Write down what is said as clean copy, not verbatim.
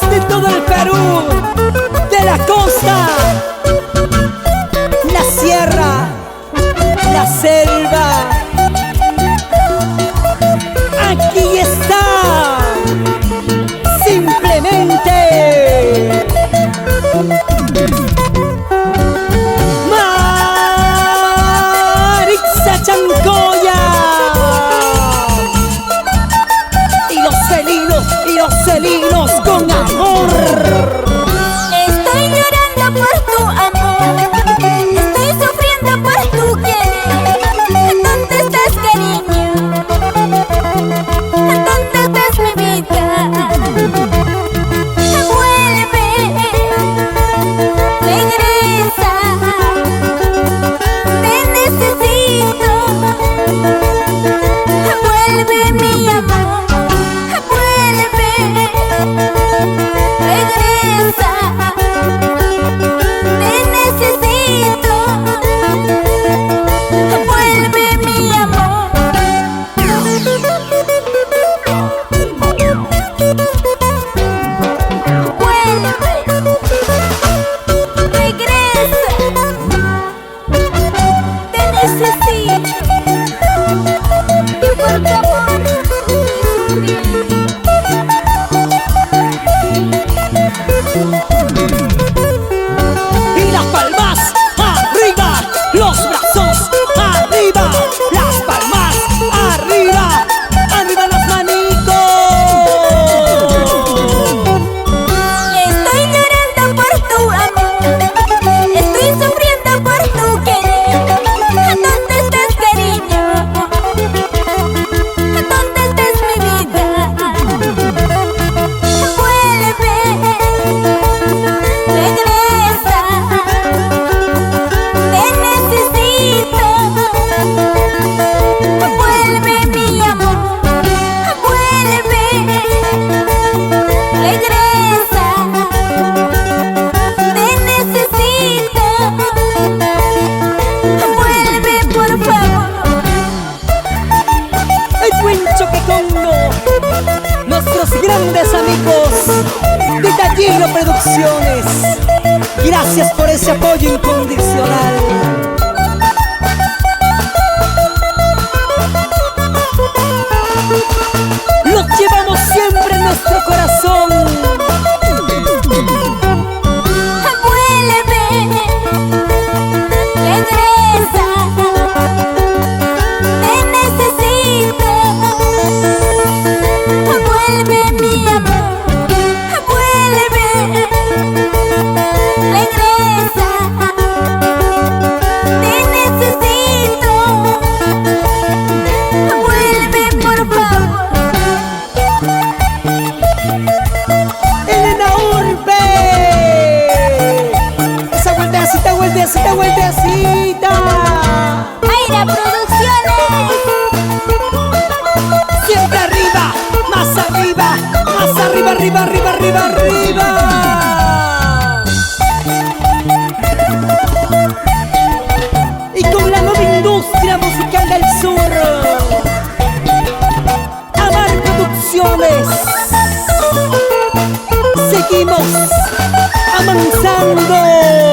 de todo el Perú, de la costa, la sierra, la selva. Aquí está, simplemente Maritza Chancoya. Y los felinos con amor. Estoy llorando por tu amor, estoy sufriendo por tu querer. ¿Dónde estás, cariño? ¿Dónde estás, mi vida? Vuelve, regresa, te necesito. Vuelve, mi amor. Regresa, te necesito. Vuelve, mi amor. Vuelve, regresa, te necesito. Y por tu amor Y las palmas arriba, los brazos arriba, las palmas arriba, arriba las manitos. Estoy llorando por tu amor, estoy sufriendo por tu querer. ¿Dónde estás, cariño? ¿Dónde estás, mi vida? Vuelve, regresa, te necesito. Vuelve, mi amor. Vuelve, regresa, te necesito. Vuelve, por favor. El buen choque Congo, nuestros grandes amigos de Tallino Producciones. Gracias por ese apoyo incondicional. Los llevamos siempre en nuestro corazón. Vuelve, regresa, te necesito. Vuelve, mi amor. Vuelve, regresa, te necesito. Vuelve, por favor. Elena Urbe, esa vueltecita, vueltecita, vueltecita. Aira Producciones. Siempre arriba, más arriba, más arriba, arriba, arriba, arriba, arriba. Y con la nueva industria musical del sur, Amar Producciones. Seguimos avanzando.